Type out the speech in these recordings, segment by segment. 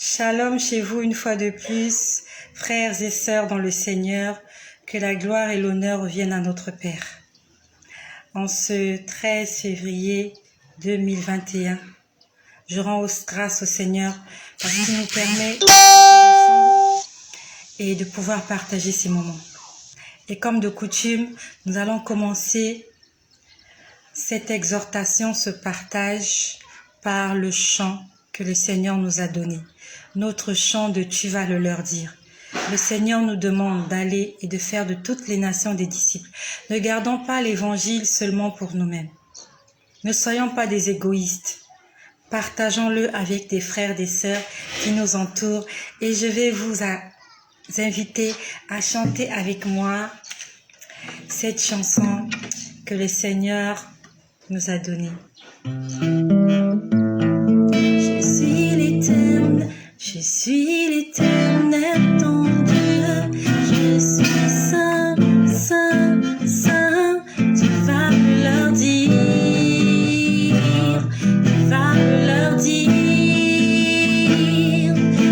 Shalom chez vous une fois de plus, frères et sœurs dans le Seigneur, que la gloire et l'honneur reviennent à notre Père. En ce 13 février 2021, je rends grâce au Seigneur parce qu'il nous permet d'être ensemble et de pouvoir partager ces moments. Et comme de coutume, nous allons commencer cette exhortation, ce partage par le chant que le Seigneur nous a donné. Notre chant de Tu vas le leur dire. Le Seigneur nous demande d'aller et de faire de toutes les nations des disciples. Ne gardons pas l'évangile seulement pour nous-mêmes. Ne soyons pas des égoïstes. Partageons-le avec des frères, des sœurs qui nous entourent. Et je vais vous inviter à chanter avec moi cette chanson que le Seigneur nous a donnée. Je suis l'éternel, ton Dieu, je suis saint, saint, saint, tu vas me leur dire, tu vas me leur dire,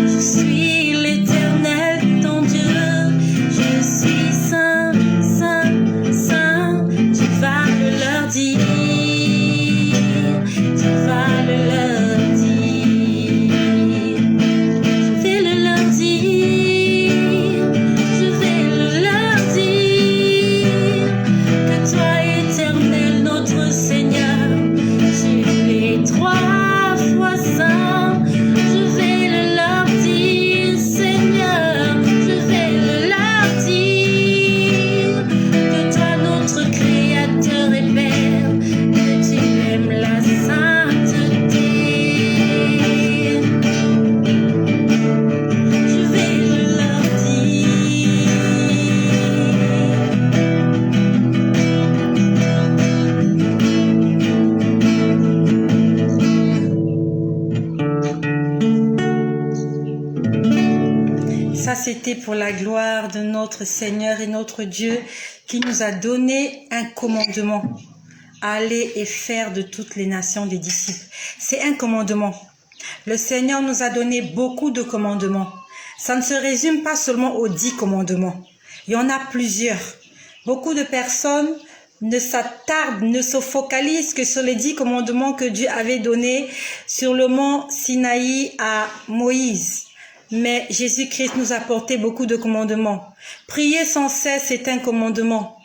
je suis l'éternel, ton Dieu, je suis saint, saint, saint, tu vas me leur dire, tu vas me leur dire. Ça, c'était pour la gloire de notre Seigneur et notre Dieu qui nous a donné un commandement. Aller et faire de toutes les nations des disciples. C'est un commandement. Le Seigneur nous a donné beaucoup de commandements. Ça ne se résume pas seulement aux 10 commandements. Il y en a plusieurs. Beaucoup de personnes ne s'attardent, ne se focalisent que sur les 10 commandements que Dieu avait donnés sur le mont Sinaï à Moïse. Mais Jésus-Christ nous a apporté beaucoup de commandements. Prier sans cesse est un commandement.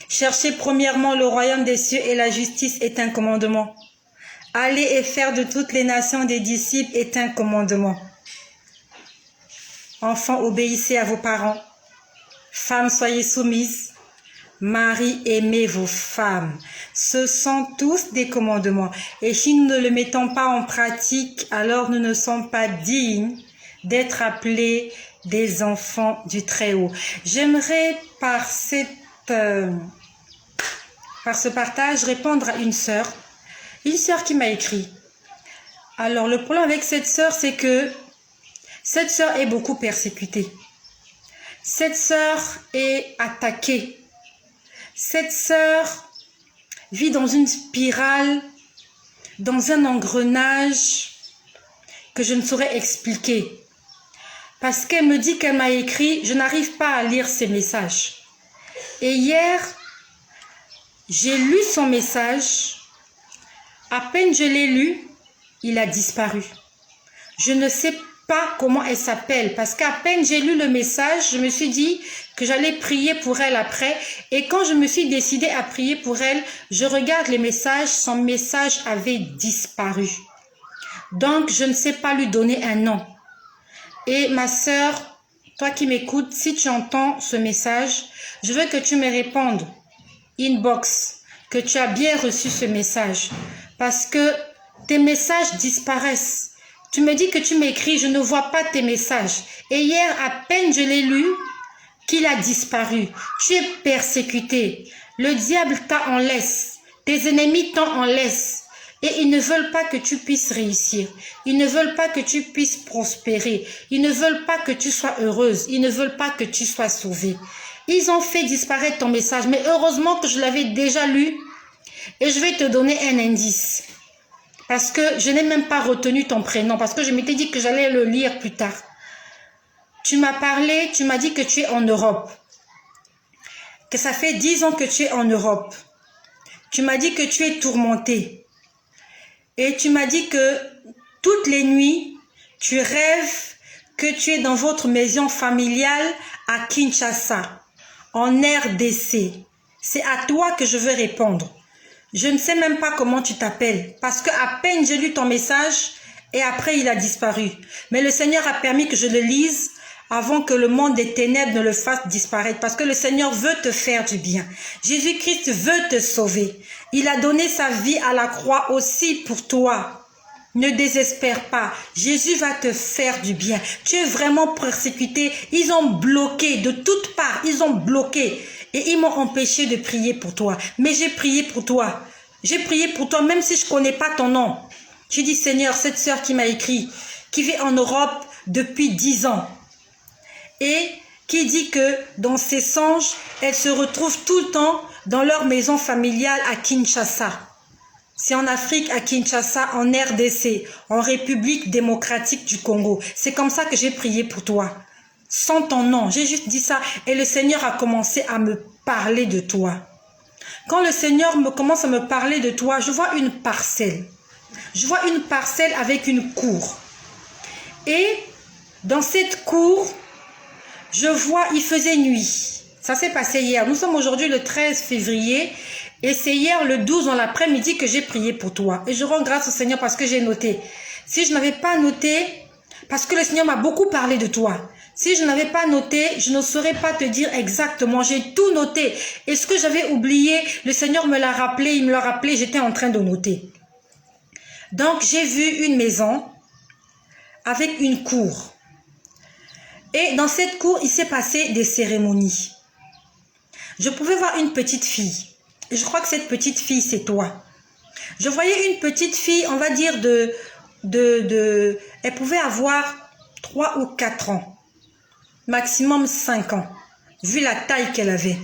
Chercher premièrement le royaume des cieux et la justice est un commandement. Aller et faire de toutes les nations des disciples est un commandement. Enfants, obéissez à vos parents. Femmes, soyez soumises. Marie, aimez vos femmes. Ce sont tous des commandements. Et si nous ne le mettons pas en pratique, alors nous ne sommes pas dignes d'être appelés des enfants du Très-Haut. J'aimerais par ce partage répondre à une sœur qui m'a écrit. Alors le problème avec cette sœur, c'est que cette sœur est beaucoup persécutée. Cette sœur est attaquée. Cette sœur vit dans une spirale, dans un engrenage que je ne saurais expliquer. Parce qu'elle me dit qu'elle m'a écrit, je n'arrive pas à lire ses messages. Et hier, j'ai lu son message. À peine je l'ai lu, il a disparu. Je ne sais pas comment elle s'appelle, parce qu'à peine j'ai lu le message, je me suis dit que j'allais prier pour elle après. Et quand je me suis décidée à prier pour elle, je regarde les messages, son message avait disparu. Donc, je ne sais pas lui donner un nom. Et ma sœur, toi qui m'écoutes, si tu entends ce message, je veux que tu me répondes, inbox, que tu as bien reçu ce message. Parce que tes messages disparaissent. Tu me dis que tu m'écris, je ne vois pas tes messages. Et hier, à peine je l'ai lu, qu'il a disparu. Tu es persécuté. Le diable t'a en laisse. Tes ennemis t'en en laissent. Et ils ne veulent pas que tu puisses réussir. Ils ne veulent pas que tu puisses prospérer. Ils ne veulent pas que tu sois heureuse. Ils ne veulent pas que tu sois sauvée. Ils ont fait disparaître ton message. Mais heureusement que je l'avais déjà lu. Et je vais te donner un indice. parce que je n'ai même pas retenu ton prénom, parce que je m'étais dit que j'allais le lire plus tard. Tu m'as parlé, tu m'as dit que tu es en Europe, que ça fait 10 ans que tu es en Europe. Tu m'as dit que tu es tourmenté. Et tu m'as dit que toutes les nuits, tu rêves que tu es dans votre maison familiale à Kinshasa, en RDC. C'est à toi que je veux répondre. Je ne sais même pas comment tu t'appelles, parce que à peine j'ai lu ton message et après il a disparu. Mais le Seigneur a permis que je le lise avant que le monde des ténèbres ne le fasse disparaître, parce que le Seigneur veut te faire du bien. Jésus-Christ veut te sauver. Il a donné sa vie à la croix aussi pour toi. Ne désespère pas. Jésus va te faire du bien. Tu es vraiment persécuté. Ils ont bloqué de toutes parts. Ils ont bloqué. Et ils m'ont empêché de prier pour toi. Mais j'ai prié pour toi. J'ai prié pour toi même si je ne connais pas ton nom. J'ai dit, Seigneur, cette sœur qui m'a écrit, qui vit en Europe depuis 10 ans, et qui dit que dans ses songes, elle se retrouve tout le temps dans leur maison familiale à Kinshasa. C'est en Afrique, à Kinshasa, en RDC, en République démocratique du Congo. C'est comme ça que j'ai prié pour toi. Sans ton nom, j'ai juste dit ça. Et le Seigneur a commencé à me parler de toi. Quand le Seigneur commence à me parler de toi, je vois une parcelle. Je vois une parcelle avec une cour. Et dans cette cour, je vois, il faisait nuit. Ça s'est passé hier. Nous sommes aujourd'hui le 13 février. Et c'est hier, le 12, dans l'après-midi, que j'ai prié pour toi. Et je rends grâce au Seigneur parce que j'ai noté. Si je n'avais pas noté, parce que le Seigneur m'a beaucoup parlé de toi. Si je n'avais pas noté, je ne saurais pas te dire exactement. J'ai tout noté. Et ce que j'avais oublié, le Seigneur me l'a rappelé, il me l'a rappelé, j'étais en train de noter. Donc, j'ai vu une maison avec une cour. Et dans cette cour, il s'est passé des cérémonies. Je pouvais voir une petite fille. Et je crois que cette petite fille, c'est toi. Je voyais une petite fille, on va dire elle pouvait avoir 3 ou 4 ans. Maximum 5 ans. Vu la taille qu'elle avait.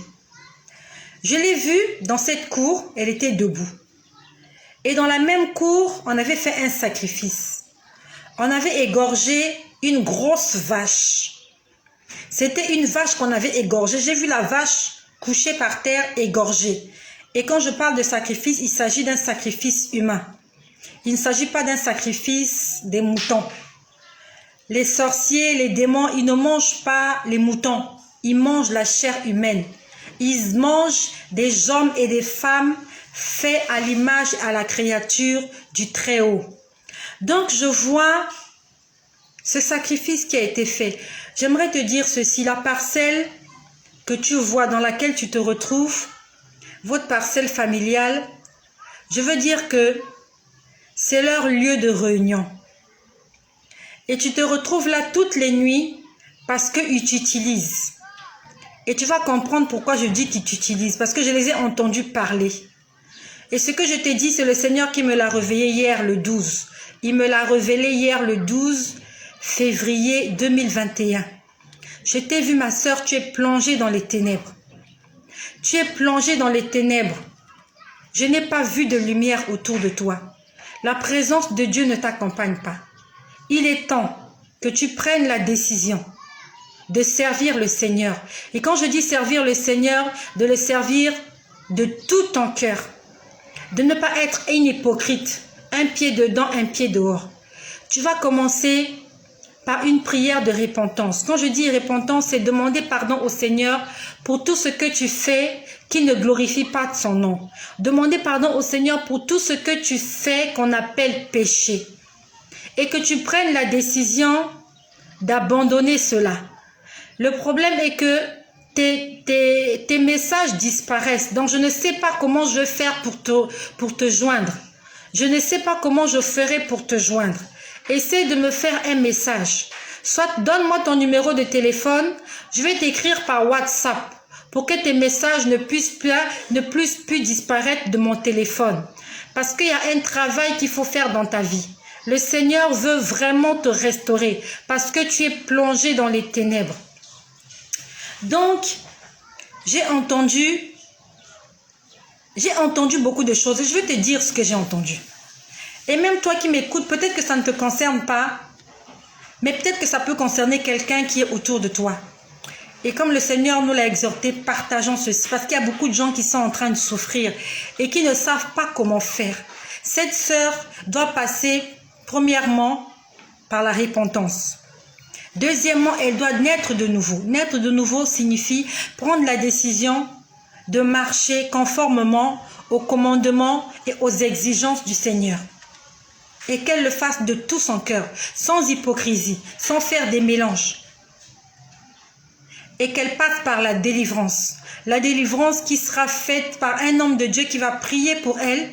Je l'ai vue dans cette cour, elle était debout. Et dans la même cour, on avait fait un sacrifice. On avait égorgé une grosse vache. C'était une vache qu'on avait égorgée. J'ai vu la vache couchée par terre, égorgée. Et quand je parle de sacrifice, il s'agit d'un sacrifice humain. Il ne s'agit pas d'un sacrifice des moutons. Les sorciers, les démons, ils ne mangent pas les moutons. Ils mangent la chair humaine. Ils mangent des hommes et des femmes faits à l'image et à la créature du Très-Haut. Donc je vois ce sacrifice qui a été fait. J'aimerais te dire ceci, la parcelle que tu vois, dans laquelle tu te retrouves, votre parcelle familiale, je veux dire que c'est leur lieu de réunion. Et tu te retrouves là toutes les nuits parce qu'ils t'utilisent. Et tu vas comprendre pourquoi je dis qu'ils t'utilisent, parce que je les ai entendus parler. Et ce que je t'ai dit, c'est le Seigneur qui me l'a réveillé hier le 12. Il me l'a révélé hier le 12 février 2021. Je t'ai vu, ma sœur, tu es plongée dans les ténèbres. Tu es plongée dans les ténèbres. Je n'ai pas vu de lumière autour de toi. La présence de Dieu ne t'accompagne pas. Il est temps que tu prennes la décision de servir le Seigneur. Et quand je dis servir le Seigneur, de le servir de tout ton cœur. De ne pas être une hypocrite, un pied dedans, un pied dehors. Tu vas commencer par une prière de repentance. Quand je dis repentance, c'est demander pardon au Seigneur pour tout ce que tu fais qui ne glorifie pas son nom. Demander pardon au Seigneur pour tout ce que tu fais qu'on appelle péché. Et que tu prennes la décision d'abandonner cela. Le problème est que tes messages disparaissent. Donc, je ne sais pas comment je vais faire pour te joindre. Je ne sais pas comment je ferai pour te joindre. Essaie de me faire un message. Soit donne-moi ton numéro de téléphone. Je vais t'écrire par WhatsApp pour que tes messages ne puissent plus disparaître de mon téléphone. Parce qu'il y a un travail qu'il faut faire dans ta vie. Le Seigneur veut vraiment te restaurer parce que tu es plongé dans les ténèbres. Donc, j'ai entendu beaucoup de choses et je vais te dire ce que j'ai entendu. Et même toi qui m'écoutes, peut-être que ça ne te concerne pas, mais peut-être que ça peut concerner quelqu'un qui est autour de toi. Et comme le Seigneur nous l'a exhorté, partageons ceci. Parce qu'il y a beaucoup de gens qui sont en train de souffrir et qui ne savent pas comment faire. Cette sœur doit passer, premièrement, par la repentance. Deuxièmement, elle doit naître de nouveau. Naître de nouveau signifie prendre la décision de marcher conformément aux commandements et aux exigences du Seigneur. Et qu'elle le fasse de tout son cœur, sans hypocrisie, sans faire des mélanges. Et qu'elle passe par la délivrance. La délivrance qui sera faite par un homme de Dieu qui va prier pour elle,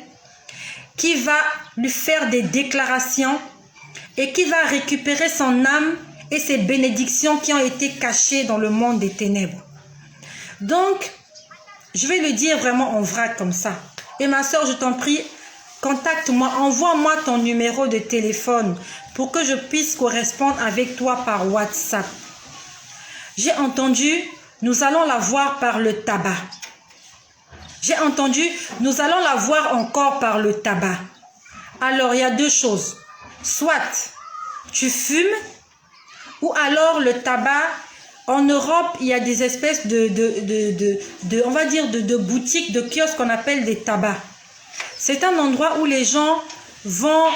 qui va lui faire des déclarations et qui va récupérer son âme et ses bénédictions qui ont été cachées dans le monde des ténèbres. Donc, je vais le dire vraiment en vrac comme ça. Et ma soeur, je t'en prie, contacte-moi, envoie-moi ton numéro de téléphone pour que je puisse correspondre avec toi par WhatsApp. J'ai entendu, nous allons la voir par le tabac. J'ai entendu, nous allons la voir encore par le tabac. Alors, il y a deux choses. Soit tu fumes, ou alors le tabac. En Europe, il y a des espèces on va dire, de boutiques, de kiosques qu'on appelle des tabacs. C'est un endroit où les gens vont,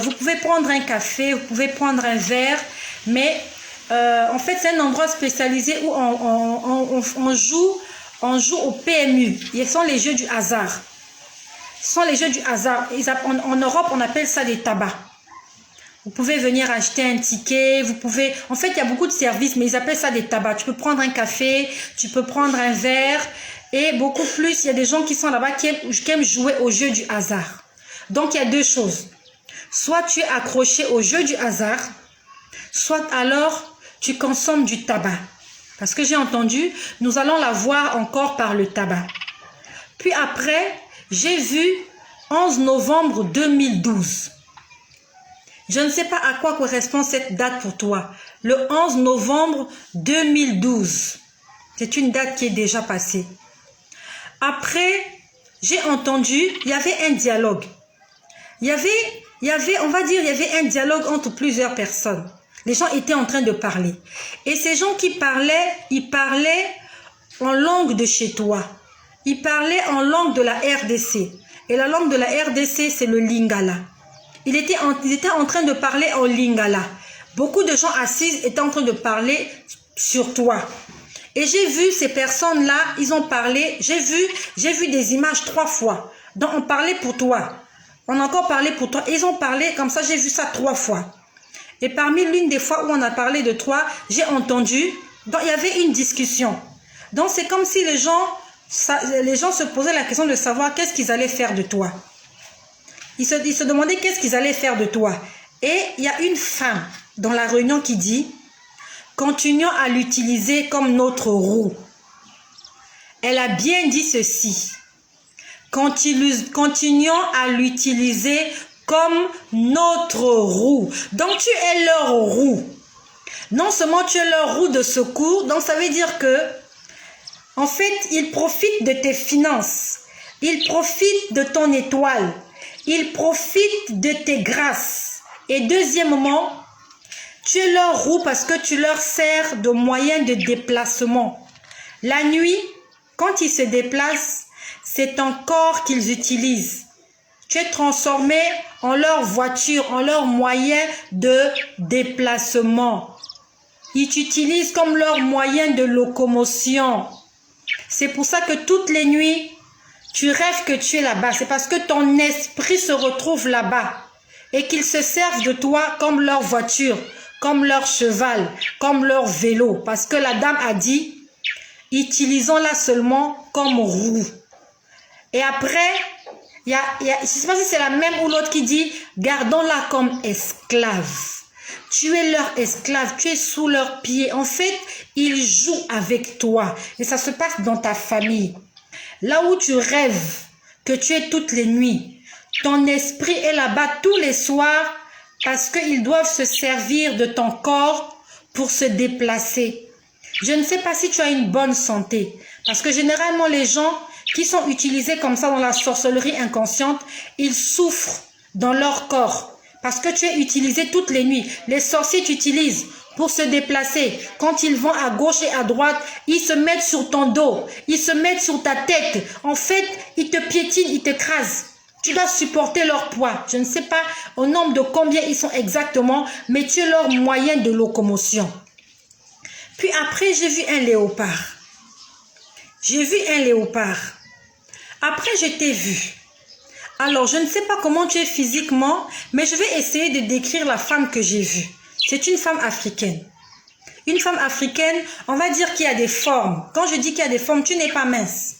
vous pouvez prendre un café, vous pouvez prendre un verre, mais en fait, c'est un endroit spécialisé où on joue au PMU. Ce sont les jeux du hasard. Ce sont les jeux du hasard. En Europe, on appelle ça des tabacs. Vous pouvez venir acheter un ticket, vous pouvez... En fait, il y a beaucoup de services, mais ils appellent ça des tabacs. Tu peux prendre un café, tu peux prendre un verre, et beaucoup plus, il y a des gens qui sont là-bas qui aiment jouer au jeu du hasard. Donc, il y a deux choses. Soit tu es accroché au jeu du hasard, soit alors tu consommes du tabac. Parce que j'ai entendu, nous allons la voir encore par le tabac. Puis après, j'ai vu 11 novembre 2012. Je ne sais pas à quoi correspond cette date pour toi. Le 11 novembre 2012. C'est une date qui est déjà passée. Après, j'ai entendu, il y avait un dialogue. Il y avait, on va dire, il y avait un dialogue entre plusieurs personnes. Les gens étaient en train de parler. Et ces gens qui parlaient, ils parlaient en langue de chez toi. Ils parlaient en langue de la RDC. Et la langue de la RDC, c'est le Lingala. Ils étaient en train de parler en Lingala. Beaucoup de gens assis étaient en train de parler sur toi. Et j'ai vu ces personnes-là, ils ont parlé, j'ai vu des images 3 fois. Donc on parlait pour toi. On a encore parlé pour toi. Ils ont parlé comme ça, j'ai vu ça 3 fois. Et parmi l'une des fois où on a parlé de toi, j'ai entendu, donc il y avait une discussion. Donc c'est comme si les gens se posaient la question de savoir qu'est-ce qu'ils allaient faire de toi. Ils se demandaient qu'est-ce qu'ils allaient faire de toi. Et il y a une femme dans la réunion qui dit, continuons à l'utiliser comme notre roue. Elle a bien dit ceci. Continuons à l'utiliser comme notre roue. Donc tu es leur roue. Non seulement tu es leur roue de secours, donc ça veut dire que, en fait, ils profitent de tes finances. Ils profitent de ton étoile. Ils profitent de tes grâces. Et deuxièmement, tu es leur roue parce que tu leur sers de moyen de déplacement. La nuit, quand ils se déplacent, c'est ton corps qu'ils utilisent. Tu es transformé en leur voiture, en leur moyen de déplacement. Ils t'utilisent comme leur moyen de locomotion. C'est pour ça que toutes les nuits, tu rêves que tu es là-bas. C'est parce que ton esprit se retrouve là-bas et qu'ils se servent de toi comme leur voiture, comme leur cheval, comme leur vélo. Parce que la dame a dit, utilisons-la seulement comme roue. Et après, je ne sais pas si c'est la même ou l'autre qui dit, gardons-la comme esclave. Tu es leur esclave, tu es sous leurs pieds. En fait, ils jouent avec toi. Et ça se passe dans ta famille. Là où tu rêves que tu es toutes les nuits, ton esprit est là-bas tous les soirs parce qu'ils doivent se servir de ton corps pour se déplacer. Je ne sais pas si tu as une bonne santé. Parce que généralement, les gens qui sont utilisés comme ça dans la sorcellerie inconsciente, ils souffrent dans leur corps. Parce que tu es utilisé toutes les nuits. Les sorciers t'utilisent pour se déplacer. Quand ils vont à gauche et à droite, ils se mettent sur ton dos. Ils se mettent sur ta tête. En fait, ils te piétinent, ils t'écrasent. Tu dois supporter leur poids. Je ne sais pas au nombre de combien ils sont exactement, mais tu es leur moyen de locomotion. Puis après, j'ai vu un léopard. J'ai vu un léopard. Après, je t'ai vu. Alors, je ne sais pas comment tu es physiquement, mais je vais essayer de décrire la femme que j'ai vue. C'est une femme africaine. Une femme africaine, on va dire qu'il y a des formes. Quand je dis qu'il y a des formes, tu n'es pas mince.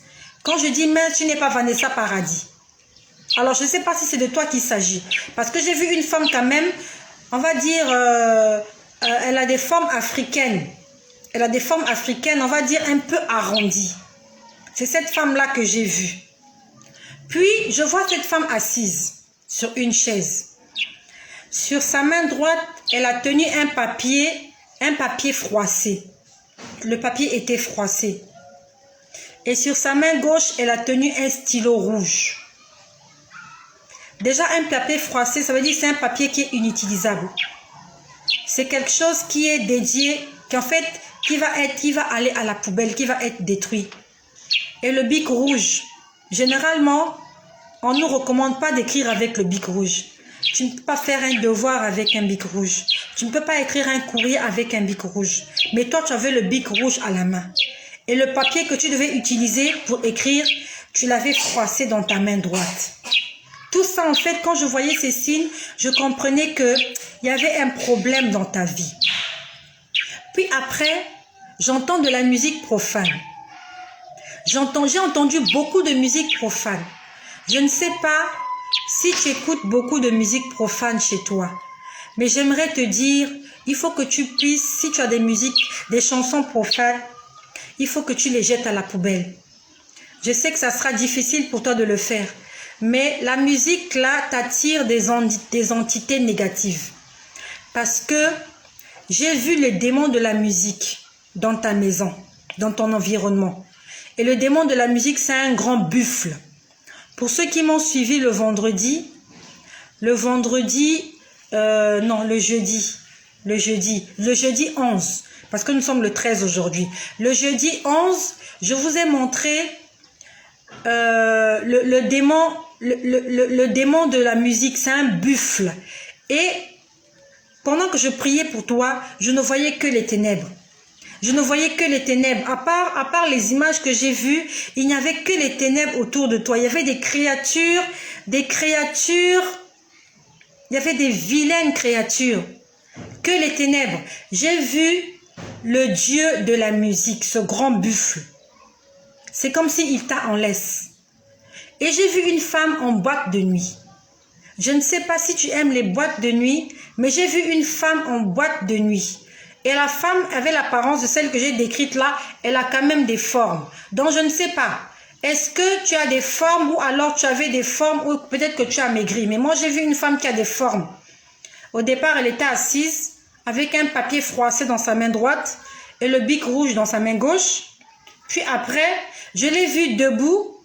Quand je dis mince, tu n'es pas Vanessa Paradis. Alors, je ne sais pas si c'est de toi qu'il s'agit. Parce que j'ai vu une femme quand même, on va dire, elle a des formes africaines. Elle a des formes africaines, on va dire, un peu arrondies. C'est cette femme-là que j'ai vue. Puis, je vois cette femme assise sur une chaise. Sur sa main droite, elle a tenu un papier froissé. Le papier était froissé. Et sur sa main gauche, elle a tenu un stylo rouge. Déjà, un papier froissé, ça veut dire que c'est un papier qui est inutilisable. C'est quelque chose qui est dédié, qu'en fait, qui va aller à la poubelle, qui va être détruit. Et le bic rouge, généralement, on ne nous recommande pas d'écrire avec le bic rouge. Tu ne peux pas faire un devoir avec un bic rouge. Tu ne peux pas écrire un courrier avec un bic rouge. Mais toi, tu avais le bic rouge à la main. Et le papier que tu devais utiliser pour écrire, tu l'avais froissé dans ta main droite. Tout ça, en fait, quand je voyais ces signes, je comprenais qu'il y avait un problème dans ta vie. Puis après, j'entends de la musique profane. J'ai entendu beaucoup de musique profane. Je ne sais pas si tu écoutes beaucoup de musique profane chez toi. Mais j'aimerais te dire, il faut que tu puisses, si tu as des chansons profanes, il faut que tu les jettes à la poubelle. Je sais que ça sera difficile pour toi de le faire. Mais la musique là t'attire des entités négatives. Parce que j'ai vu les démons de la musique dans ta maison, dans ton environnement. Et le démon de la musique, c'est un grand buffle. Pour ceux qui m'ont suivi le jeudi 11, parce que nous sommes le 13 aujourd'hui. Le jeudi 11, je vous ai montré le démon de la musique, c'est un buffle. Et pendant que je priais pour toi, je ne voyais que les ténèbres. Je ne voyais que les ténèbres. À part les images que j'ai vues, il n'y avait que les ténèbres autour de toi. Il y avait des créatures, il y avait des vilaines créatures. Que les ténèbres. J'ai vu le dieu de la musique, ce grand buffle. C'est comme s'il t'a en laisse. Et j'ai vu une femme en boîte de nuit. Je ne sais pas si tu aimes les boîtes de nuit, mais j'ai vu une femme en boîte de nuit. Et la femme avait l'apparence de celle que j'ai décrite là, elle a quand même des formes. Donc je ne sais pas, est-ce que tu as des formes ou alors tu avais des formes ou peut-être que tu as maigri. Mais moi j'ai vu une femme qui a des formes. Au départ, elle était assise avec un papier froissé dans sa main droite et le bic rouge dans sa main gauche. Puis après, je l'ai vue debout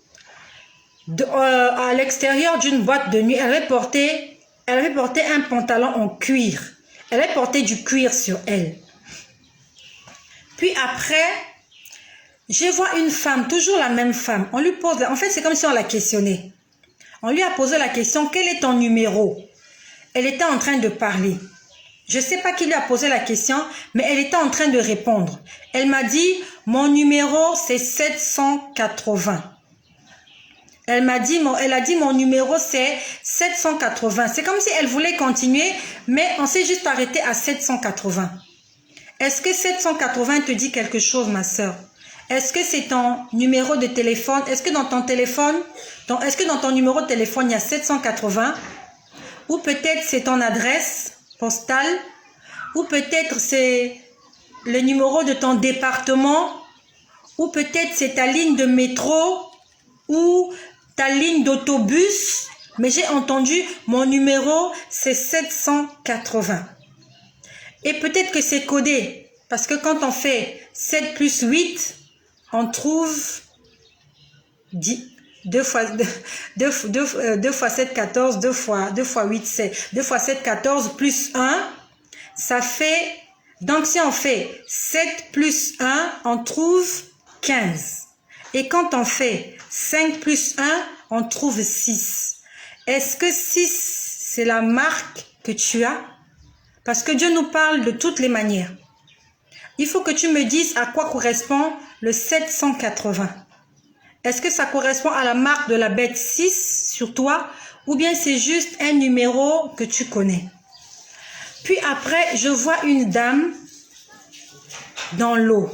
à l'extérieur d'une boîte de nuit. Elle avait porté un pantalon en cuir. Elle avait porté du cuir sur elle. Puis après, je vois une femme, toujours la même femme. On lui pose, en fait, c'est comme si on la questionnait. On lui a posé la question, quel est ton numéro? Elle était en train de parler. Je ne sais pas qui lui a posé la question, mais elle était en train de répondre. Elle m'a dit, mon numéro c'est 780. Elle a dit mon numéro c'est 780. C'est comme si elle voulait continuer, mais on s'est juste arrêté à 780. Est-ce que 780 te dit quelque chose, ma soeur? Est-ce que c'est ton numéro de téléphone? Est-ce que dans ton téléphone, est-ce que dans ton numéro de téléphone, il y a 780? Ou peut-être c'est ton adresse postale? Ou peut-être c'est le numéro de ton département? Ou peut-être c'est ta ligne de métro? Ou ta ligne d'autobus? Mais j'ai entendu mon numéro c'est 780. Et peut-être que c'est codé. Parce que quand on fait 7 plus 8, on trouve 10. 2 fois 7, 14, 2 fois 8, 7. 2 fois 7, 14 plus 1, ça fait... Donc, si on fait 7 plus 1, on trouve 15. Et quand on fait 5 plus 1, on trouve 6. Est-ce que 6, c'est la marque que tu as? Parce que Dieu nous parle de toutes les manières. Il faut que tu me dises à quoi correspond le 780. Est-ce que ça correspond à la marque de la bête 6 sur toi? Ou bien c'est juste un numéro que tu connais? Puis après, je vois une dame dans l'eau.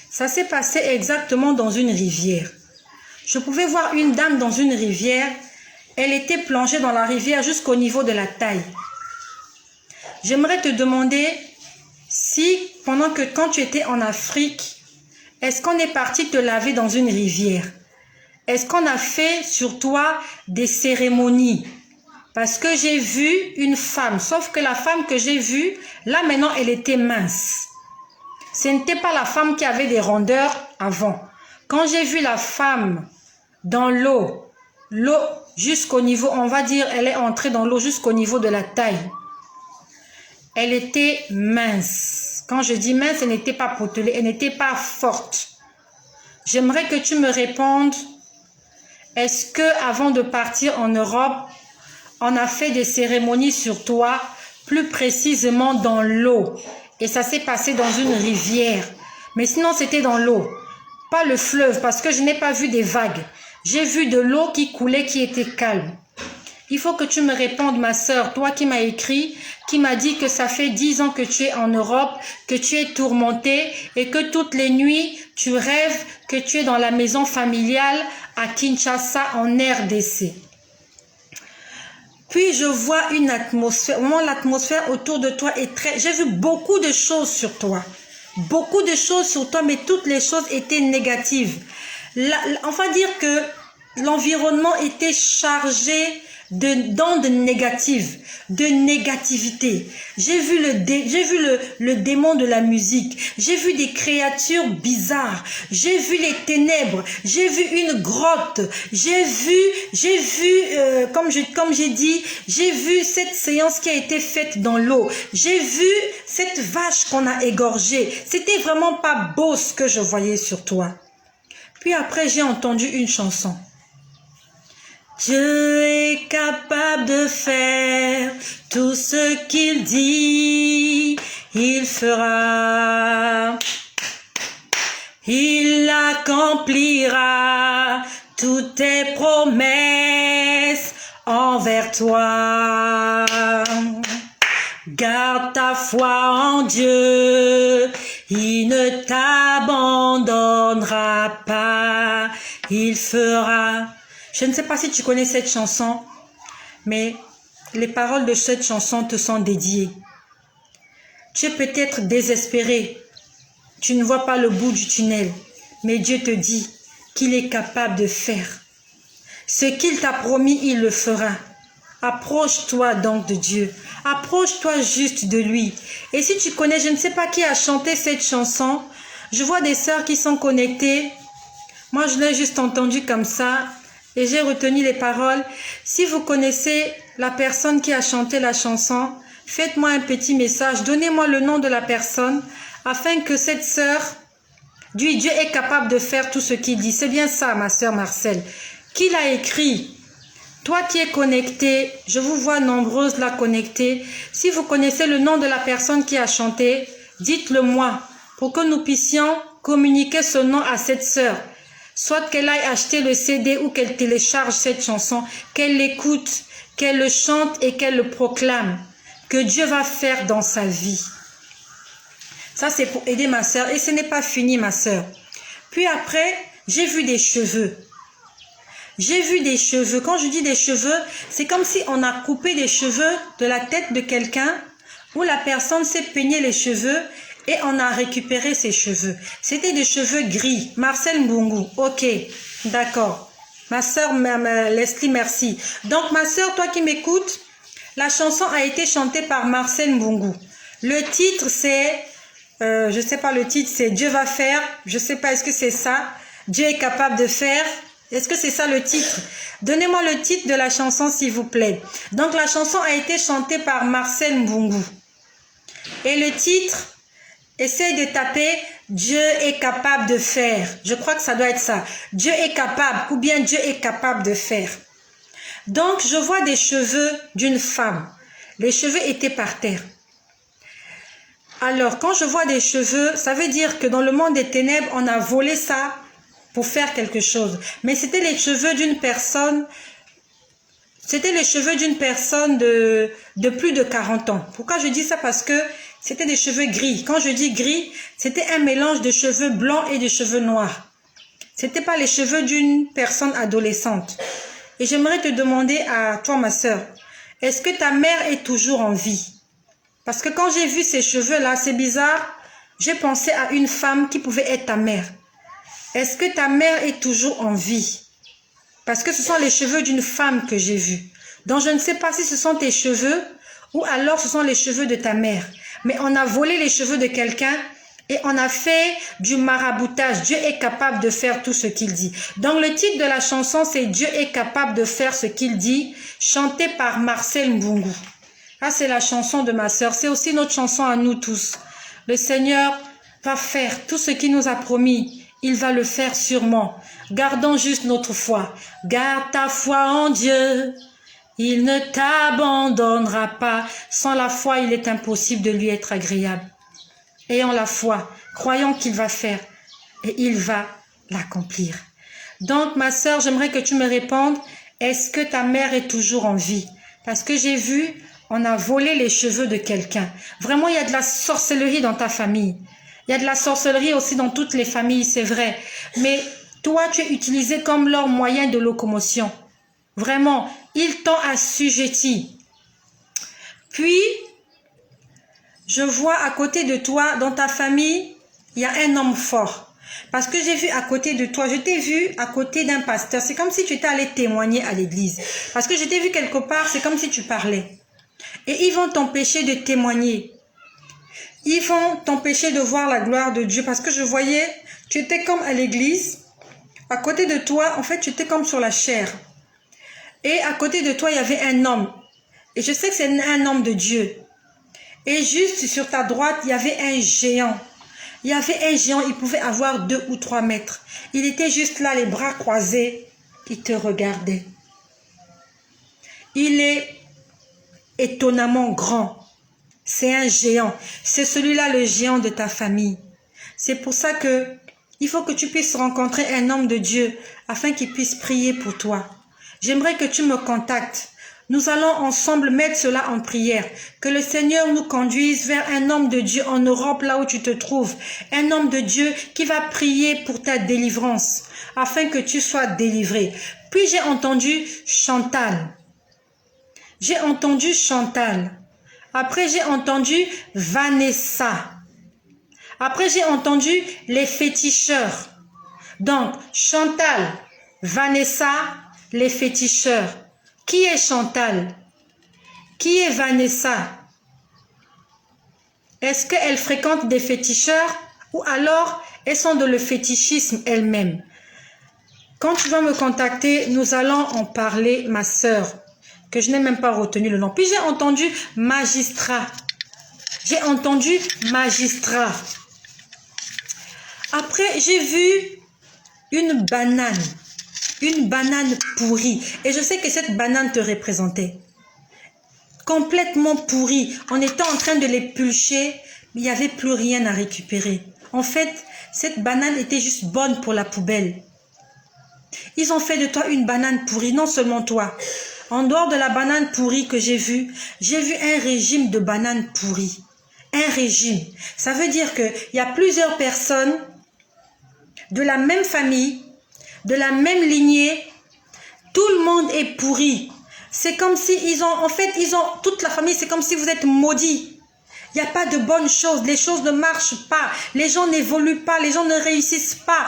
Ça s'est passé exactement dans une rivière. Je pouvais voir une dame dans une rivière. Elle était plongée dans la rivière jusqu'au niveau de la taille. J'aimerais te demander si, quand tu étais en Afrique, est-ce qu'on est parti te laver dans une rivière? Est-ce qu'on a fait sur toi des cérémonies? Parce que j'ai vu une femme, sauf que la femme que j'ai vue, là maintenant, elle était mince. Ce n'était pas la femme qui avait des rondeurs avant. Quand j'ai vu la femme dans l'eau jusqu'au niveau, on va dire, elle est entrée dans l'eau jusqu'au niveau de la taille. Elle était mince. Quand je dis mince, elle n'était pas potelée, elle n'était pas forte. J'aimerais que tu me répondes, est-ce que avant de partir en Europe, on a fait des cérémonies sur toi, plus précisément dans l'eau. Et ça s'est passé dans une rivière. Mais sinon, c'était dans l'eau. Pas le fleuve, parce que je n'ai pas vu des vagues. J'ai vu de l'eau qui coulait, qui était calme. Il faut que tu me répondes, ma sœur, toi qui m'as écrit, qui m'a dit que ça fait 10 ans que tu es en Europe, que tu es tourmentée et que toutes les nuits, tu rêves que tu es dans la maison familiale à Kinshasa, en RDC. Puis je vois une atmosphère, vraiment l'atmosphère autour de toi est très... J'ai vu beaucoup de choses sur toi. Beaucoup de choses sur toi, mais toutes les choses étaient négatives. On va dire que l'environnement était chargé d'ondes négatives, de négativité. J'ai vu le démon de la musique. J'ai vu des créatures bizarres. J'ai vu les ténèbres. J'ai vu une grotte. J'ai vu, comme j'ai dit, j'ai vu cette séance qui a été faite dans l'eau. J'ai vu cette vache qu'on a égorgée. C'était vraiment pas beau ce que je voyais sur toi. Puis après, j'ai entendu une chanson. Dieu est capable de faire tout ce qu'il dit, il fera. Il accomplira toutes tes promesses envers toi. Garde ta foi en Dieu, il ne t'abandonnera pas, il fera. Je ne sais pas si tu connais cette chanson, mais les paroles de cette chanson te sont dédiées. Tu es peut-être désespéré, tu ne vois pas le bout du tunnel, mais Dieu te dit qu'il est capable de faire. Ce qu'il t'a promis, il le fera. Approche-toi donc de Dieu, approche-toi juste de lui. Et si tu connais, je ne sais pas qui a chanté cette chanson, je vois des sœurs qui sont connectées. Moi, je l'ai juste entendu comme ça. Et j'ai retenu les paroles. Si vous connaissez la personne qui a chanté la chanson, faites-moi un petit message. Donnez-moi le nom de la personne afin que cette sœur, Dieu est capable de faire tout ce qu'il dit. C'est bien ça, ma sœur Marcel. Qui l'a écrit? Toi qui es connectée, je vous vois nombreuses là connectées. Si vous connaissez le nom de la personne qui a chanté, dites-le moi pour que nous puissions communiquer ce nom à cette sœur. Soit qu'elle aille acheter le CD ou qu'elle télécharge cette chanson, qu'elle l'écoute, qu'elle le chante et qu'elle le proclame. Que Dieu va faire dans sa vie. Ça, c'est pour aider ma sœur. Et ce n'est pas fini, ma sœur. Puis après, j'ai vu des cheveux. J'ai vu des cheveux. Quand je dis des cheveux, c'est comme si on a coupé des cheveux de la tête de quelqu'un où la personne s'est peignée les cheveux et on a récupéré ses cheveux. C'était des cheveux gris. Marcel Mbungu. Ok, d'accord. Ma sœur Leslie, merci. Donc, ma sœur, toi qui m'écoutes, la chanson a été chantée par Marcel Mbungu. Le titre, c'est... je ne sais pas le titre, c'est Dieu va faire. Je ne sais pas, est-ce que c'est ça? Dieu est capable de faire. Est-ce que c'est ça le titre? Donnez-moi le titre de la chanson, s'il vous plaît. Donc, la chanson a été chantée par Marcel Mbungu. Et le titre, essaye de taper « Dieu est capable de faire ». Je crois que ça doit être ça. « Dieu est capable » ou bien « Dieu est capable de faire ». Donc, je vois des cheveux d'une femme. Les cheveux étaient par terre. Alors, quand je vois des cheveux, ça veut dire que dans le monde des ténèbres, on a volé ça pour faire quelque chose. Mais c'était les cheveux d'une personne, de plus de 40 ans. Pourquoi je dis ça? Parce que c'était des cheveux gris. Quand je dis gris, c'était un mélange de cheveux blancs et de cheveux noirs. C'était pas les cheveux d'une personne adolescente. Et j'aimerais te demander à toi, ma sœur, est-ce que ta mère est toujours en vie? Parce que quand j'ai vu ces cheveux-là, c'est bizarre, j'ai pensé à une femme qui pouvait être ta mère. Est-ce que ta mère est toujours en vie? Parce que ce sont les cheveux d'une femme que j'ai vus. Donc je ne sais pas si ce sont tes cheveux ou alors ce sont les cheveux de ta mère. Mais on a volé les cheveux de quelqu'un et on a fait du maraboutage. Dieu est capable de faire tout ce qu'il dit. Donc le titre de la chanson, c'est « Dieu est capable de faire ce qu'il dit », chanté par Marcel Mbungu. Ah, c'est la chanson de ma sœur. C'est aussi notre chanson à nous tous. Le Seigneur va faire tout ce qu'il nous a promis. Il va le faire sûrement. Gardons juste notre foi. Garde ta foi en Dieu. Il ne t'abandonnera pas. Sans la foi, il est impossible de lui être agréable. Ayons la foi. Croyons qu'il va faire. Et il va l'accomplir. Donc, ma sœur, j'aimerais que tu me répondes. Est-ce que ta mère est toujours en vie? Parce que j'ai vu, on a volé les cheveux de quelqu'un. Vraiment, il y a de la sorcellerie dans ta famille. Il y a de la sorcellerie aussi dans toutes les familles, c'est vrai. Mais toi, tu es utilisé comme leur moyen de locomotion. Vraiment, ils t'ont assujetti. Puis, je vois à côté de toi, dans ta famille, il y a un homme fort. Parce que j'ai vu à côté de toi, je t'ai vu à côté d'un pasteur. C'est comme si tu étais allé témoigner à l'église. Parce que je t'ai vu quelque part, c'est comme si tu parlais. Et ils vont t'empêcher de témoigner. Ils vont t'empêcher de voir la gloire de Dieu. Parce que je voyais, tu étais comme à l'église. À côté de toi, en fait, tu étais comme sur la chair. Et à côté de toi, il y avait un homme. Et je sais que c'est un homme de Dieu. Et juste sur ta droite, il y avait un géant. Il y avait un géant, il pouvait avoir 2 ou 3 mètres. Il était juste là, les bras croisés. Il te regardait. Il est étonnamment grand. C'est un géant. C'est celui-là le géant de ta famille. C'est pour ça que il faut que tu puisses rencontrer un homme de Dieu afin qu'il puisse prier pour toi. J'aimerais que tu me contactes. Nous allons ensemble mettre cela en prière. Que le Seigneur nous conduise vers un homme de Dieu en Europe, là où tu te trouves. Un homme de Dieu qui va prier pour ta délivrance, afin que tu sois délivré. Puis j'ai entendu Chantal. J'ai entendu Chantal. Après j'ai entendu Vanessa. Après j'ai entendu les féticheurs. Donc Chantal, Vanessa, les féticheurs. Qui est Chantal? Qui est Vanessa? Est-ce qu'elles fréquentent des féticheurs ou alors elles sont dans le fétichisme elles-mêmes? Quand tu vas me contacter, nous allons en parler, ma sœur, que je n'ai même pas retenu le nom. Puis j'ai entendu magistrat. J'ai entendu magistrat. Après, j'ai vu une banane pourrie. Et je sais que cette banane te représentait. Complètement pourrie. On était en train de l'éplucher, mais il n'y avait plus rien à récupérer. En fait, cette banane était juste bonne pour la poubelle. Ils ont fait de toi une banane pourrie, non seulement toi. En dehors de la banane pourrie que j'ai vu un régime de bananes pourries. Un régime. Ça veut dire qu'il y a plusieurs personnes de la même famille, de la même lignée, tout le monde est pourri. C'est comme si toute la famille, c'est comme si vous êtes maudits. Il n'y a pas de bonnes choses, les choses ne marchent pas, les gens n'évoluent pas, les gens ne réussissent pas.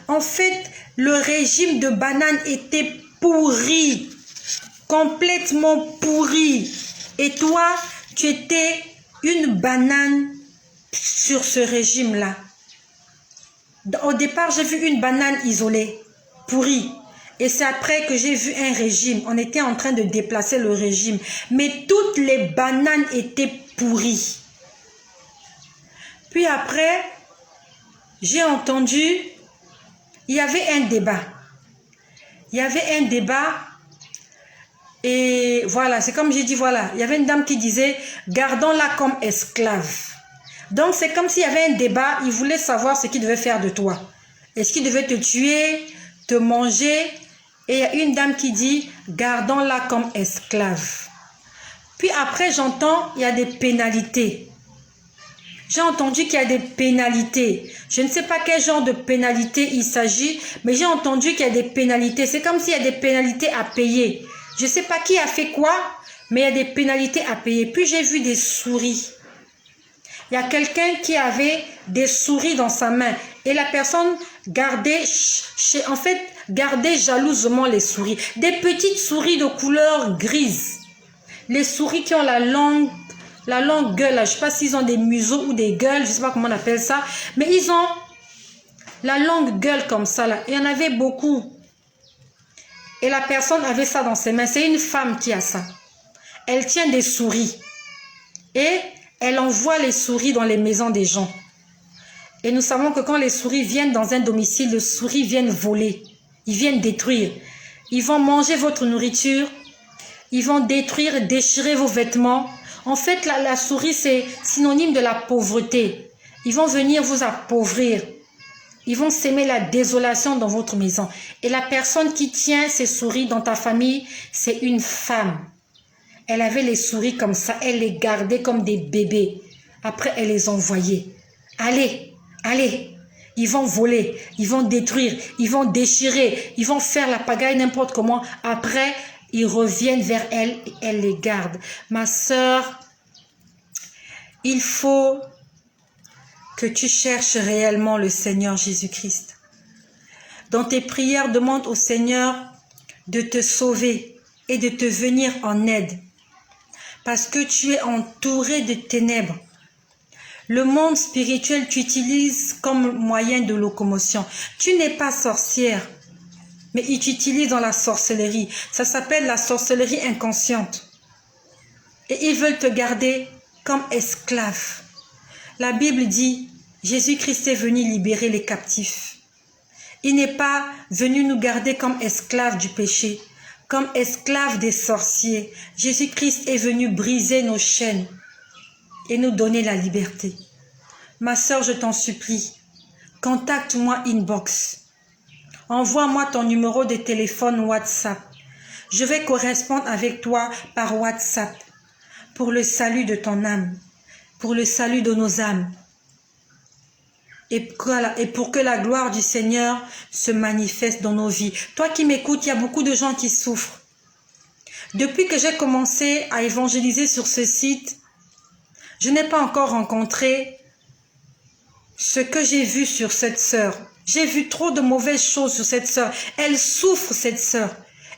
En fait, le régime de banane était pourri, complètement pourri. Et toi, tu étais une banane sur ce régime-là. Au départ, j'ai vu une banane isolée, pourri. Et c'est après que j'ai vu un régime. On était en train de déplacer le régime. Mais toutes les bananes étaient pourries. Puis après, j'ai entendu, il y avait un débat. Il y avait un débat. Et voilà, c'est comme j'ai dit, voilà. Il y avait une dame qui disait, gardons-la comme esclave. Donc c'est comme s'il y avait un débat. Il voulait savoir ce qu'il devait faire de toi. Est-ce qu'il devait te tuer, te manger? Et il y a une dame qui dit, gardons-la comme esclave. Puis après, j'entends, il y a des pénalités. J'ai entendu qu'il y a des pénalités. Je ne sais pas quel genre de pénalité il s'agit, mais j'ai entendu qu'il y a des pénalités. C'est comme s'il y a des pénalités à payer. Je ne sais pas qui a fait quoi, mais il y a des pénalités à payer. Puis j'ai vu des souris. Il y a quelqu'un qui avait des souris dans sa main. Et la personne gardait jalousement les souris. Des petites souris de couleur grise. Les souris qui ont la longue gueule. Je ne sais pas s'ils ont des museaux ou des gueules. Je ne sais pas comment on appelle ça. Mais ils ont la longue gueule comme ça. Là. Il y en avait beaucoup. Et la personne avait ça dans ses mains. C'est une femme qui a ça. Elle tient des souris. Et elle envoie les souris dans les maisons des gens. Et nous savons que quand les souris viennent dans un domicile, les souris viennent voler. Ils viennent détruire. Ils vont manger votre nourriture. Ils vont détruire, déchirer vos vêtements. En fait, la souris, c'est synonyme de la pauvreté. Ils vont venir vous appauvrir. Ils vont s'aimer la désolation dans votre maison. Et la personne qui tient ces souris dans ta famille, c'est une femme. Elle avait les souris comme ça. Elle les gardait comme des bébés. Après, elle les envoyait. Allez, allez. Ils vont voler. Ils vont détruire. Ils vont déchirer. Ils vont faire la pagaille n'importe comment. Après, ils reviennent vers elle et elle les garde. Ma sœur, il faut que tu cherches réellement le Seigneur Jésus-Christ. Dans tes prières, demande au Seigneur de te sauver et de te venir en aide. Parce que tu es entouré de ténèbres. Le monde spirituel, tu utilises comme moyen de locomotion. Tu n'es pas sorcière, mais tu utilises dans la sorcellerie. Ça s'appelle la sorcellerie inconsciente. Et ils veulent te garder comme esclave. La Bible dit, Jésus-Christ est venu libérer les captifs. Il n'est pas venu nous garder comme esclaves du péché, comme esclaves des sorciers. Jésus-Christ est venu briser nos chaînes et nous donner la liberté. Ma sœur, je t'en supplie, contacte-moi inbox. Envoie-moi ton numéro de téléphone WhatsApp. Je vais correspondre avec toi par WhatsApp pour le salut de ton âme, pour le salut de nos âmes. Et pour que la gloire du Seigneur se manifeste dans nos vies. Toi qui m'écoutes, il y a beaucoup de gens qui souffrent. Depuis que j'ai commencé à évangéliser sur ce site, je n'ai pas encore rencontré ce que j'ai vu sur cette sœur. J'ai vu trop de mauvaises choses sur cette sœur. Elle souffre, cette sœur.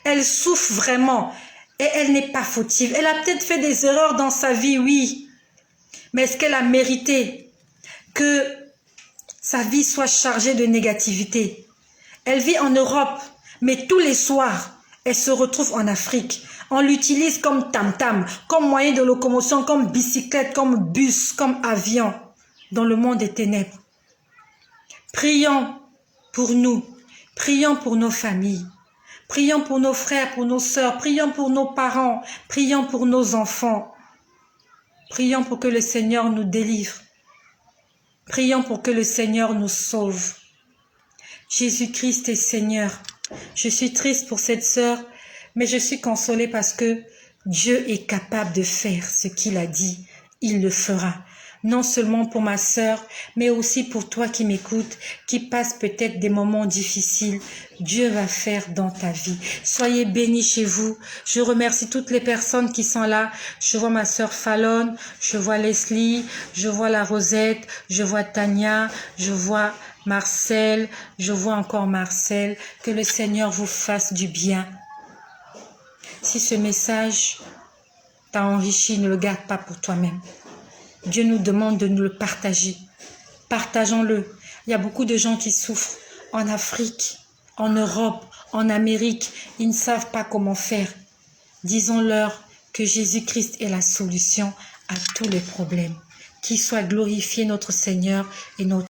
Elle souffre vraiment. Et elle n'est pas fautive. Elle a peut-être fait des erreurs dans sa vie, oui. Mais est-ce qu'elle a mérité que sa vie soit chargée de négativité? Elle vit en Europe, mais tous les soirs, elle se retrouve en Afrique. On l'utilise comme tam-tam, comme moyen de locomotion, comme bicyclette, comme bus, comme avion, dans le monde des ténèbres. Prions pour nous, prions pour nos familles, prions pour nos frères, pour nos sœurs, prions pour nos parents, prions pour nos enfants. Prions pour que le Seigneur nous délivre. Prions pour que le Seigneur nous sauve. Jésus-Christ est Seigneur. Je suis triste pour cette sœur, mais je suis consolée parce que Dieu est capable de faire ce qu'il a dit. Il le fera. Non seulement pour ma sœur, mais aussi pour toi qui m'écoutes, qui passe peut-être des moments difficiles. Dieu va faire dans ta vie. Soyez bénis chez vous. Je remercie toutes les personnes qui sont là. Je vois ma sœur Fallon, je vois Leslie, je vois la Rosette, je vois Tania, je vois Marcel, je vois encore Marcel. Que le Seigneur vous fasse du bien. Si ce message t'a enrichi, ne le garde pas pour toi-même. Dieu nous demande de nous le partager. Partageons-le. Il y a beaucoup de gens qui souffrent en Afrique, en Europe, en Amérique, ils ne savent pas comment faire. Disons-leur que Jésus-Christ est la solution à tous les problèmes. Qu'il soit glorifié notre Seigneur et notre